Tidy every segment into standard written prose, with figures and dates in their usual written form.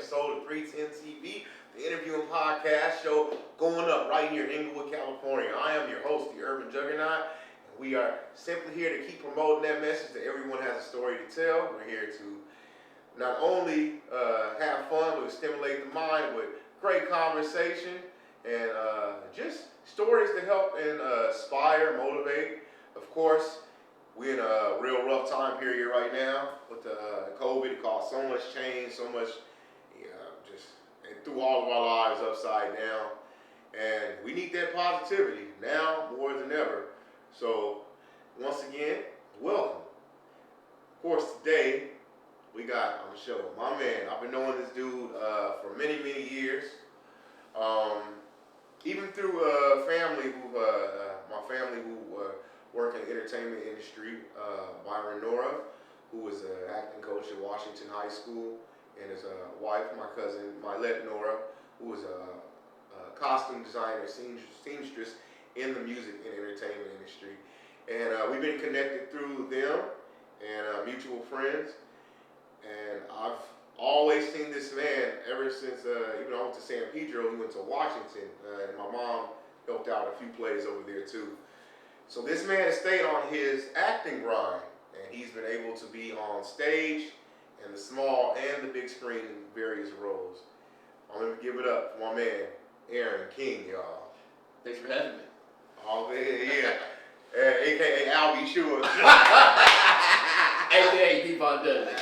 episode of 310 TV, the interviewing podcast show going up right here in Inglewood, California. I am your host, the Urban Juggernaut, and we are simply here to keep promoting that message that everyone has a story to tell. We're here to not only have fun, but stimulate the mind with great conversation and just stories to help and inspire, motivate. Of course, we're in a real rough time period right now with the COVID. It caused so much change, so much, just it threw all of our lives upside down. And we need that positivity now more than ever. So, once again, welcome. Of course, today we got on the show my man. I've been knowing this dude for many, many years. Even through my family who work in the entertainment industry. Byron Nora, who is an acting coach at Washington High School, and his wife, my cousin Mylette Nora, who is a costume designer, seamstress in the music and entertainment industry. And we've been connected through them and mutual friends. And I've always seen this man ever since, even I went to San Pedro, he went to Washington, and my mom helped out a few plays over there too. So this man has stayed on his acting grind, and he's been able to be on stage and the small and the big screen in various roles. I'm going to give it up for my man, Aaron King, y'all. Thanks for having me. Oh, yeah. AKA Albie Shore. AKA Devon Dudley.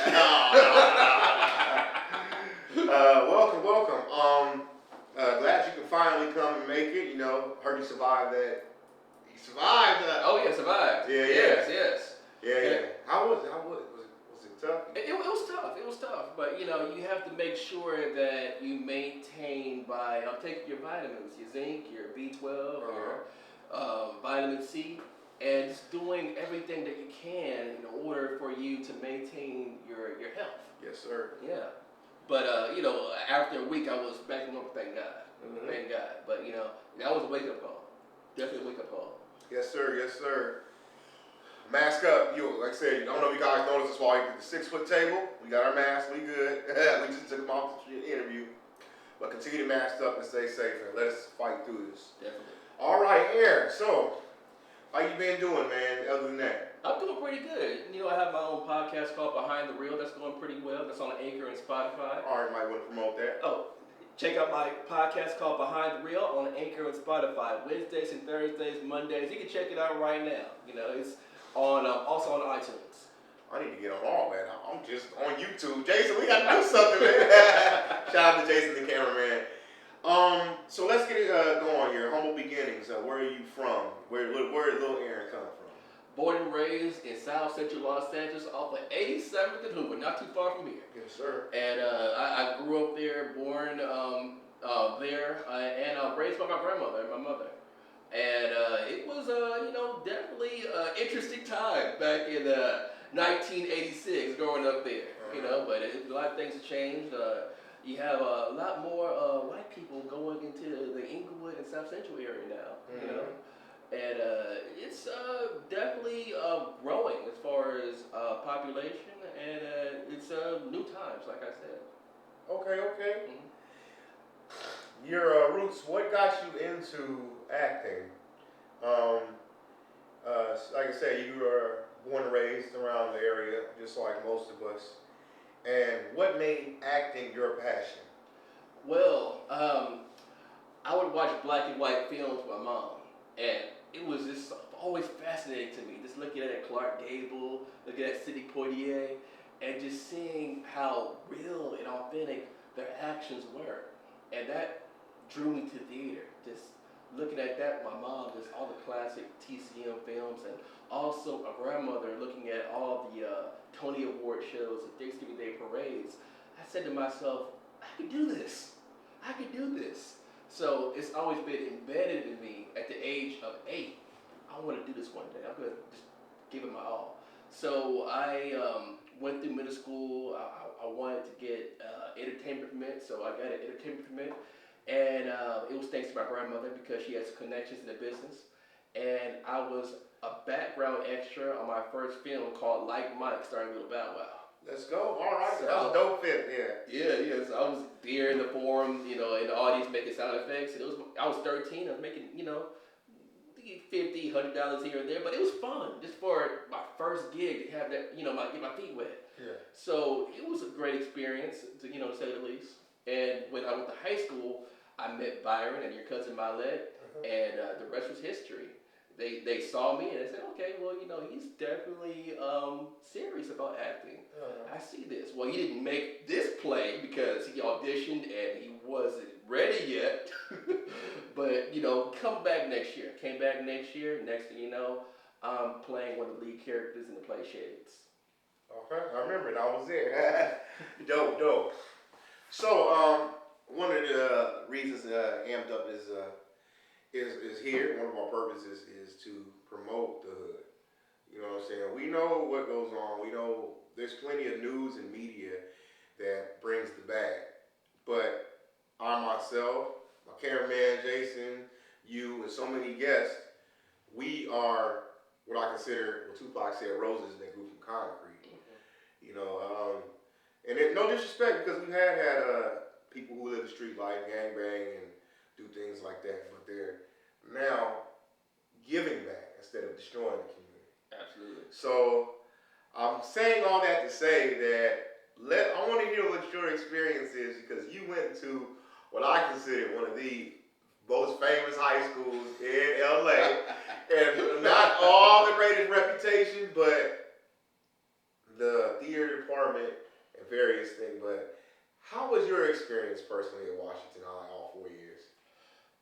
Welcome. Glad you can finally come and make it. You know, heard you survived that. You survived that. Oh yeah, survived. Yeah. Yeah. How was it? Was it tough? It was tough. It was tough. But you know, you have to make sure that you maintain by taking your vitamins, your zinc, your B12, your vitamin C, and just doing everything that you can in order for you to maintain your health. Yes, sir. Yeah. But you know, after a week, I was back to normal. Thank God. Mm-hmm. Thank God. But you know, that was a wake up call. Definitely a wake up call. Yes, sir. Mask up. Like I said, I don't know if you guys noticed this while we did the 6 foot table. We got our masks. We good. We just took them off the interview. But continue to mask up and stay safe and let us fight through this. Definitely. All right, Aaron. So, how you been doing, man, other than that? I'm doing pretty good. You know, I have my own podcast called Behind the Reel. That's going pretty well. That's on Anchor and Spotify. All right, might want to promote that. Oh, check out my podcast called Behind the Reel on Anchor and Spotify. Wednesdays and Thursdays, Mondays. You can check it out right now. You know, it's on also on iTunes. I need to get on all that. I'm just on YouTube. Jason, we got to do something, man. Shout out to Jason, the cameraman. So let's get it going here. Humble beginnings. Where are you from? Where did little Aaron come from? Born and raised in South Central Los Angeles off of 87th and Hoover, not too far from here. Yes, sir. And I grew up there, born there, and raised by my grandmother and my mother. And it was, definitely an interesting time back in 1986 growing up there. You know, but a lot of things have changed. You have a lot more white people going into the Inglewood and South Central area now. Mm-hmm. You know. And it's definitely growing as far as population, and it's new times, like I said. Okay. Mm-hmm. Your roots, what got you into acting? Like I said, you were born and raised around the area, just like most of us. And what made acting your passion? Well, I would watch black and white films with my mom, and it was just always fascinating to me, just looking at Clark Gable, looking at Sidney Poitier, and just seeing how real and authentic their actions were. And that drew me to theater, just looking at that, my mom, just all the classic TCM films, and also my grandmother looking at all the Tony Award shows and Thanksgiving Day parades. I said to myself, I could do this. So it's always been embedded in me at the age of 8. I want to do this one day. I'm going to just give it my all. So I went through middle school. I wanted to get entertainment permit, so I got an entertainment permit. And it was thanks to my grandmother because she has connections in the business. And I was a background extra on my first film called Like Mike, starring Little Bow Wow. Let's go. All right. So That was a dope fit. Yeah. yeah. So I was there in the forum, in the audience making sound effects, and I was 13. I was making, $50, $100 here and there, but it was fun just for my first gig to have that, get my feet wet. Yeah. So it was a great experience, to say the least. And when I went to high school, I met Byron and your cousin Milet, and the rest was history. They saw me and they said, okay, well, he's definitely serious about acting. I see this. Well, he didn't make this play because he auditioned and he wasn't ready yet. But, come back next year. Came back next year. Next thing you know, I'm playing one of the lead characters in the play Shades. Okay, I remember it. I was there. Dope. So, one of the reasons Amped Up is here. One of our purposes is to promote the hood. You know what I'm saying? We know what goes on. We know there's plenty of news and media that brings the bag. But I myself, my cameraman Jason, you, and so many guests, we are what I consider, what Tupac said, roses that grew from concrete. And no disrespect, because we've had people who live the street life, gangbang, and do things like that, but they're now giving back instead of destroying the community. Absolutely. So I'm saying all that to say that I want to hear what your experience is, because you went to what I consider one of the most famous high schools in LA, and not all the greatest reputation, but the theater department and various things. But how was your experience personally at Washington High all 4 years?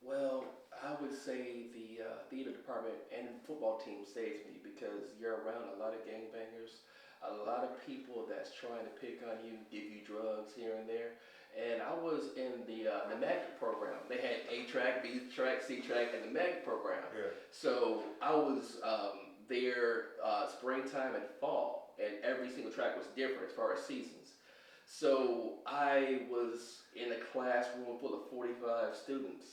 Well, I would say the theater department and football team saves me, because you're around a lot of gangbangers, a lot of people that's trying to pick on you, give you drugs here and there. And I was in the magnet program. They had A track, B track, C track, and the magnet program. Yeah. So I was there springtime and fall, and every single track was different as far as seasons. So I was in a classroom full of 45 students.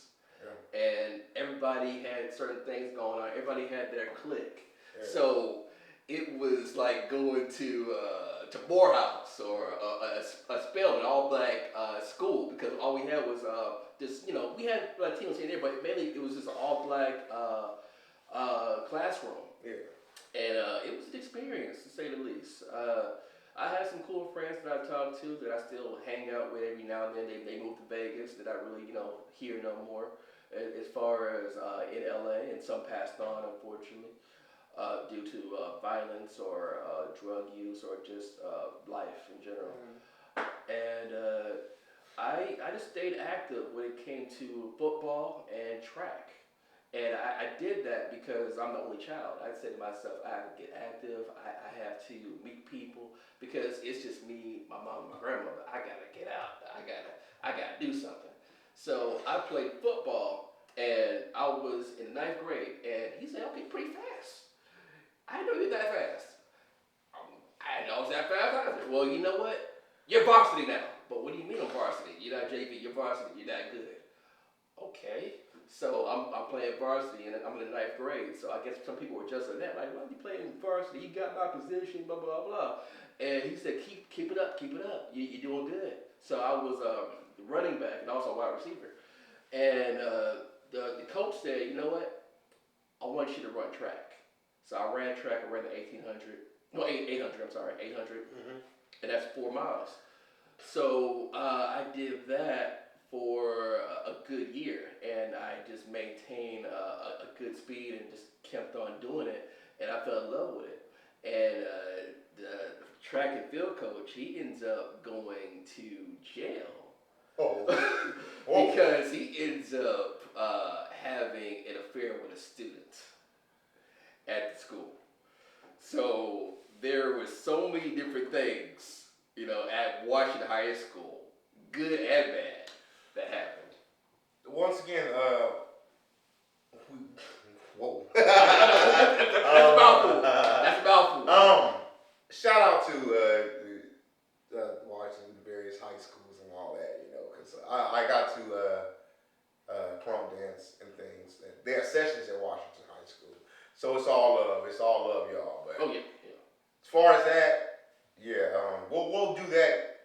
Yeah. And everybody had certain things going on. Everybody had their clique. Yeah. So it was like going to Morehouse or a Spelman, all-black school, because all we had was we had Latinos here and there, but mainly it was just an all-black classroom. Yeah. And it was an experience, to say the least. I had some cool friends that I talked to that I still hang out with every now and then. They moved to Vegas, that I really, hear no more, as far as in LA, and some passed on, unfortunately, due to violence or drug use or just life in general. And I just stayed active when it came to football and track. And I did that because I'm the only child. I said to myself, I have to get active. I have to meet people, because it's just me, my mom, and my grandmother. I gotta get out. I gotta do something. So I played football, and I was in 9th grade. And he said, "Okay, pretty fast." I didn't know you were that fast. I know I was that fast. I said, "Well, you know what? You're varsity now." "But what do you mean I'm varsity? You're not JV. You're varsity. You're that good." Okay. So I'm playing varsity, and I'm in the 9th grade. So I guess some people were just on that, like, "Why are you playing varsity? You got my position, blah blah blah." And he said, "Keep it up. You're doing good." So I was running back and also a wide receiver. And the coach said, "You know what? I want you to run track." So I ran track. I ran the 800. I'm sorry, 800, and that's 4 miles. So I did that for a good year, and I just maintained a good speed and just kept on doing it, and I fell in love with it. And the track and field coach, he ends up going to jail. Oh. Because he ends up having an affair with a student at the school. So there were so many different things, at Washington High School, good and bad, that happened. Once again, whoa. That's a mouthful. Shout out to Washington, the various high schools and all that, because I got to prom dance and things. There are sessions at Washington High School, so it's all love. It's all love, y'all. But oh yeah. as far as that, yeah. What that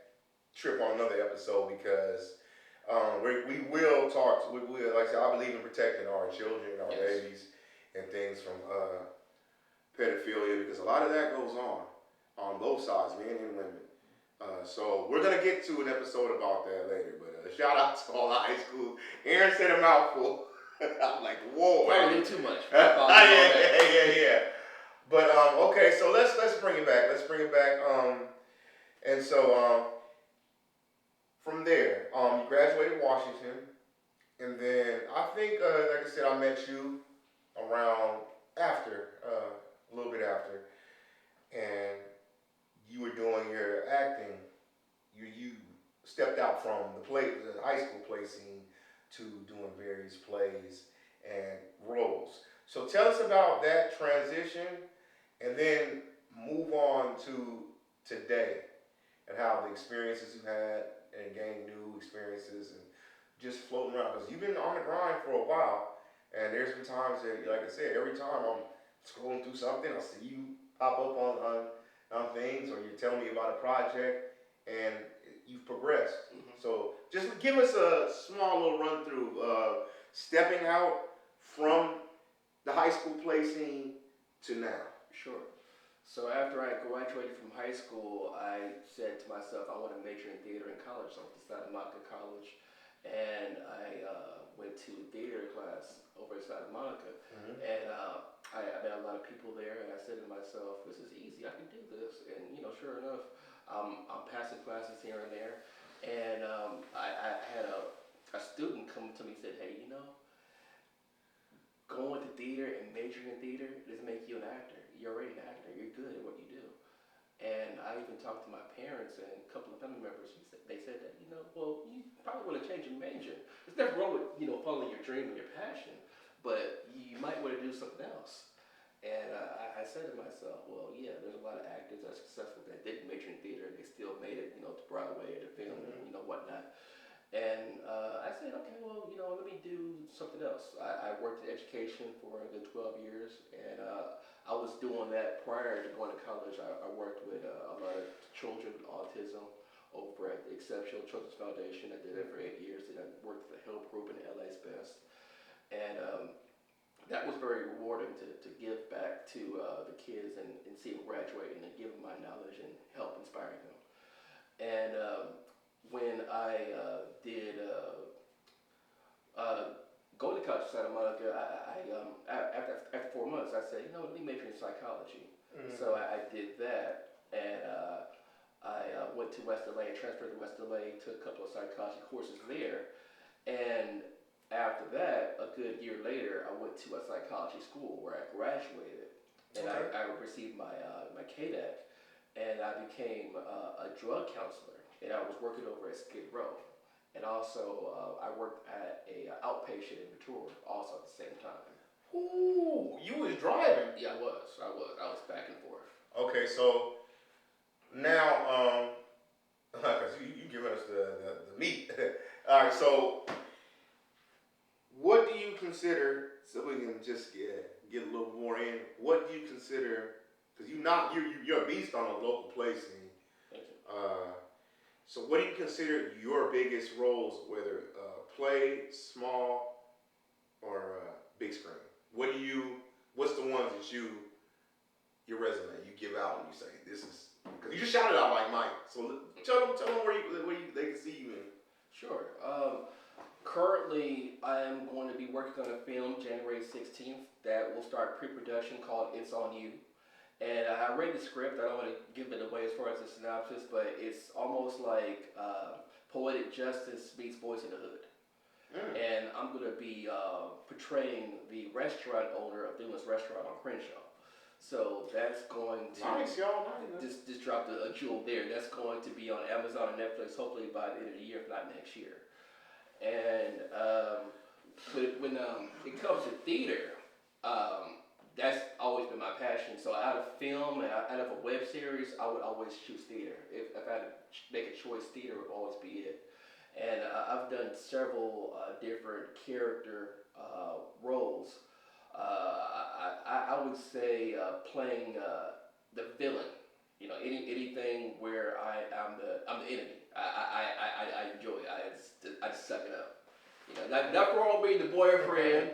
trip on another episode because we will talk. We will, like I said, I believe in protecting our children, our babies, and things from pedophilia because a lot of that goes on both sides, men and women. So we're gonna get to an episode about that later. But shout out to all the high school. Aaron said a mouthful. I'm like, whoa. Probably too much. Yeah. But okay, so let's bring it back. Let's bring it back. And so from there, you graduated Washington, and then I think, like I said, I met you around after, a little bit after, and you were doing your acting. You stepped out from the high school play scene to doing various plays and roles. So tell us about that transition, and then move on to today and how the experiences you had and gained new experiences and just floating around because you've been on the grind for a while, and there's been times that, like I said, every time I'm scrolling through something, I see you pop up on things, or you're telling me about a project, and you've progressed. Mm-hmm. So just give us a small little run through stepping out from the high school play scene to now. Sure. So after I graduated from high school, I said to myself, I want to major in theater in college. So I decided to Monica College, and I went to theater class over at Santa Monica, mm-hmm. and I met a lot of people there, and I said to myself, this is easy, I can do this. And sure enough, I'm passing classes here and there, and I had a student come to me and said, hey, going to theater and majoring in theater doesn't make you an actor. You're already an actor. You're good at what you do. And I even talked to my parents and a couple of family members. They said that, well, you probably want to change your major. There's nothing wrong with, following your dream and your passion, but you might want to do something else. And I said to myself, well, yeah, there's a lot of actors that are successful that didn't major in theater and they still made it, to Broadway or to film, mm-hmm. and whatnot. And I said, okay, well, let me do something else. I worked in education for a good 12 years, and I was doing that prior to going to college. I worked with a lot of children with autism over at the Exceptional Children's Foundation. I did that for 8 years, and I worked for the Help Group in LA's Best. And that was very rewarding to give back to the kids and see them graduate and give them my knowledge and help inspire them. And when I did go to college in Santa Monica, after 4 months, I said, let me major in psychology. Mm-hmm. So I did that, and I went to West LA, transferred to West LA, took a couple of psychology courses there, and after that, a good year later, I went to a psychology school where I graduated, and okay. I received my KDAC, and I became a drug counselor. And I was working over at Skid Row. And also, I worked at a outpatient in Ventura also at the same time. Ooh, you was driving? Yeah, I was back and forth. Okay, so now, because you giving us the meat. All right, so what do you consider, so we can just get a little more in, what do you consider, because you're a beast on the local play scene. Thank you. So what do you consider your biggest roles, whether play, small, or big screen? What's the ones that your resume, you give out and you say, this is, because you just shouted out like Mike. So tell them where they can see you in. Sure. Currently, I am going to be working on a film January 16th that will start pre-production called It's On You. And I read the script. I don't want to give it away as far as the synopsis, but it's almost like Poetic Justice meets Boys in the Hood. Mm. And I'm going to be portraying the restaurant owner of Dylan's Restaurant on Crenshaw. So that's going to... Nice, y'all. Nice. Just dropped a jewel there. That's going to be on Amazon and Netflix hopefully by the end of the year, if not next year. And but when it comes to theater, that's always been my passion. So out of film and out of a web series, I would always choose theater. If I had to make a choice, theater would always be it. And I've done several different character roles. I would say playing the villain, anything where I'm the enemy. I enjoy it. I just suck it up. Not for all being the boyfriend,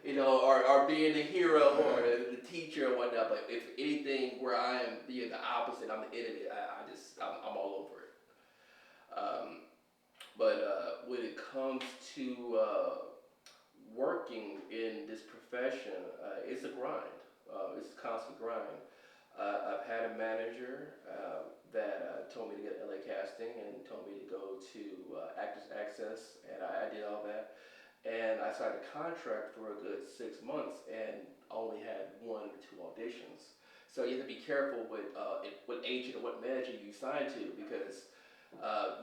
or being the hero or the teacher or whatnot. But if anything where I am being the opposite, I'm the enemy. I'm all over it. But when it comes to working in this profession, it's a grind. It's a constant grind. I've had a manager that told me to get LA Casting and told me to go to Actors Access, and I did all that. And I signed a contract for a good 6 months and only had 1 or 2 auditions. So you have to be careful with what agent or what manager you sign to, because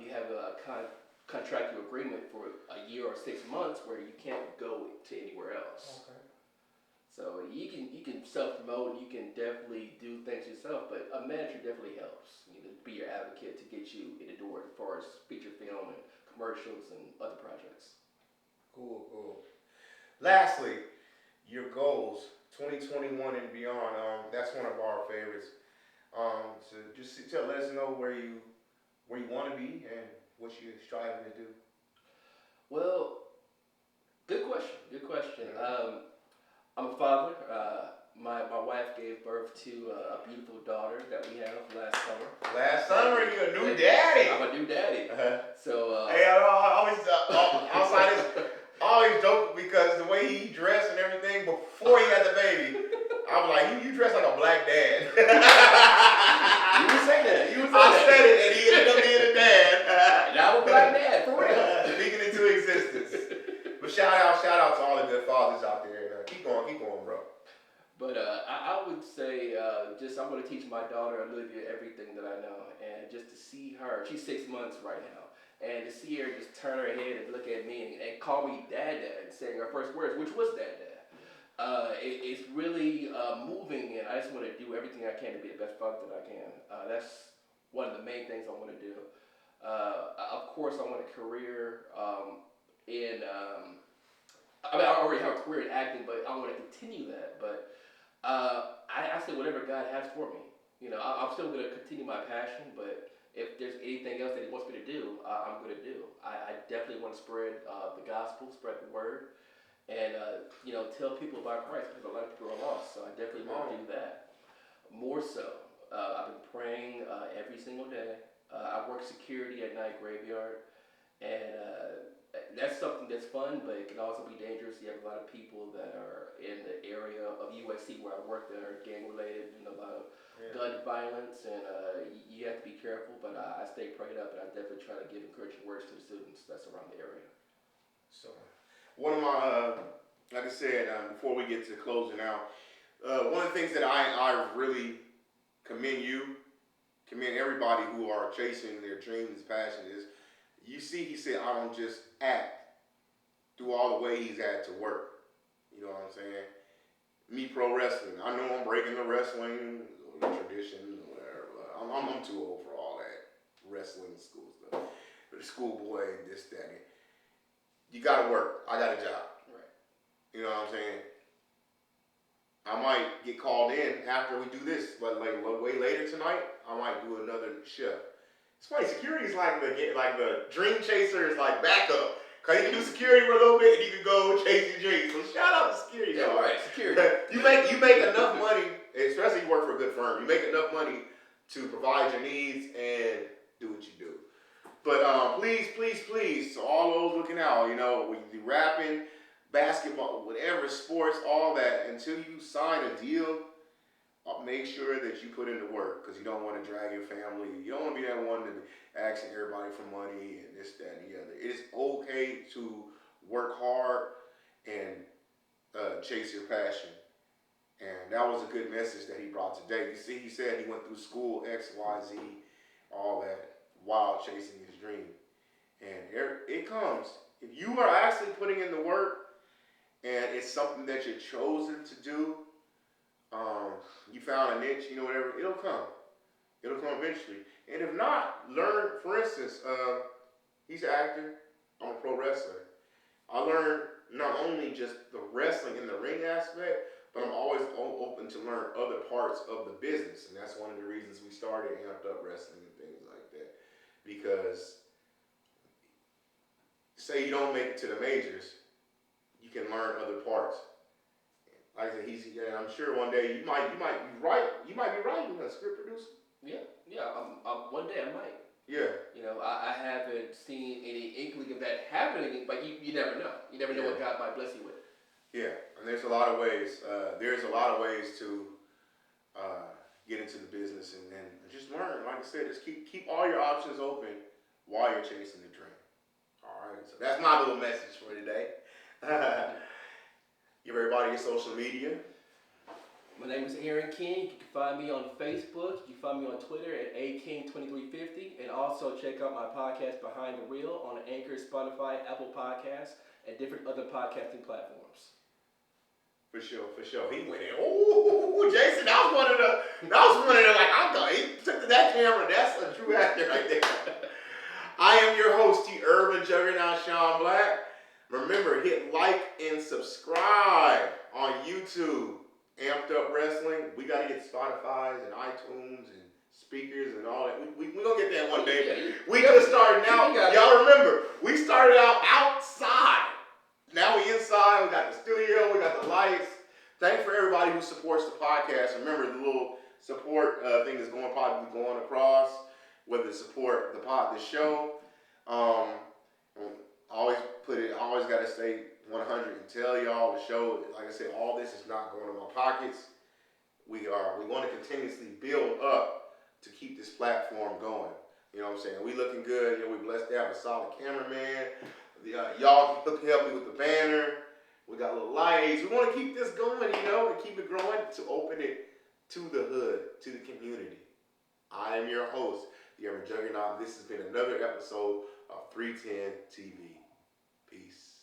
you have a contractual agreement for a year or 6 months where you can't go to anywhere else. Okay. So you can self-promote, you can definitely do things yourself, but a manager definitely helps. Be your advocate to get you in the door as far as feature film and commercials and other projects. Cool. Lastly, your goals, 2021 and beyond. That's one of our favorites. So just let us know where you want to be and what you're striving to do. Well, good question. I'm a father. My wife gave birth to a beautiful daughter that we have last summer. Last summer, you're a new daddy. I'm a new daddy. So hey, I always outside this, I always joke because the way he dressed and everything before he had the baby, I was like, you dress like a black dad. You would say that. I said it, and he ended up being a dad. And I'm a black dad, for real. Speaking into existence. But shout out to all the good fathers out there. Keep going, bro. But I would say I'm going to teach my daughter Olivia everything that I know, and just to see her, she's 6 months right now, and to see her just turn her head and look at me and call me dad, saying her first words, which was dad. It's really moving, and I just want to do everything I can to be the best father that I can. That's one of the main things I want to do. Of course, I want a career in. I already have a career in acting, but I want to continue that. But I say whatever God has for me. I'm still going to continue my passion, but if there's anything else that He wants me to do, I'm going to do. I definitely want to spread the gospel, spread the word, and tell people about Christ, because a lot of people are lost. So I definitely want to do that. More so, I've been praying every single day. I work security at night graveyard, and that's something that's fun, but it can also be dangerous. You have a lot of people that are in the area of USC where I work that are gang related, and a lot of gun violence, and you have to be careful. But I stay prayed up, and I definitely try to give encouraging words to the students that's around the area. So, one of my, like I said, before we get to closing out, one of the things that I really commend everybody who are chasing their dreams, passion is, you see, he said, I don't just act through all the way he's had to work. You know what I'm saying? Me, pro wrestling. I know I'm breaking the wrestling tradition or whatever. I'm too old for all that wrestling school stuff. But the schoolboy, this, that. You gotta work. I got a job. Right. You know what I'm saying? I might get called in after we do this, but like way later tonight, I might do another shift. It's funny, security is like the dream chaser is like backup. Cause you can do security for a little bit and you can go chase your dreams. So shout out to security. Yeah, though. right, security. you make enough money, especially if you work for a good firm, you make enough money to provide your needs and do what you do. But please, to all those looking out, when you do rapping, basketball, whatever, sports, all that, until you sign a deal, make sure that you put in the work, because you don't want to drag your family. You don't want to be that one to be asking everybody for money and this, that, and the other. It is okay to work hard and chase your passion. And that was a good message that he brought today. You see, he said he went through school, X, Y, Z, all that, while chasing his dream. And it comes. If you are actually putting in the work and it's something that you're chosen to do, you found a niche, whatever, it'll come. It'll come eventually. And if not, learn, for instance, he's an actor, I'm a pro wrestler. I learned not only just the wrestling in the ring aspect, but I'm always open to learn other parts of the business, and that's one of the reasons we started Amped Up Wrestling and things like that. Because say you don't make it to the majors, you can learn other parts. Like I said, I'm sure one day you might be writing a script producer. Yeah. One day I might. Yeah. I haven't seen any inkling of that happening, but you never know. You never know what God might bless you with. Yeah, and there's a lot of ways. To get into the business and just learn. Like I said, just keep all your options open while you're chasing the dream. All right, so that's my little message for today. Give everybody your social media. My name is Aaron King. You can find me on Facebook. You can find me on Twitter at aking2350. And also check out my podcast, Behind the Reel, on Anchor, Spotify, Apple Podcasts, and different other podcasting platforms. For sure. He went in. Ooh, Jason, that was one of the, like, I'm going, he took to that camera. That's a true actor right there. I am your host, the Urban Juggernaut, Sean Black. Remember, hit like and subscribe on YouTube. Amped Up Wrestling. We got to get Spotify's and iTunes and speakers and all that. We going to get that one day. We just started out. Y'all remember, we started out outside. Now we inside. We got the studio. We got the lights. Thanks for everybody who supports the podcast. Remember, the little support thing is probably going across. Whether support the show. I always got to stay 100 and tell y'all the show. Like I said, all this is not going in my pockets. We want to continuously build up to keep this platform going. You know what I'm saying? We looking good. We're blessed to have a solid cameraman. Y'all can help me with the banner. We got little lights. We want to keep this going, and keep it growing to open it to the hood, to the community. I am your host, the Urban Juggernaut. This has been another episode of 310 TV. Peace.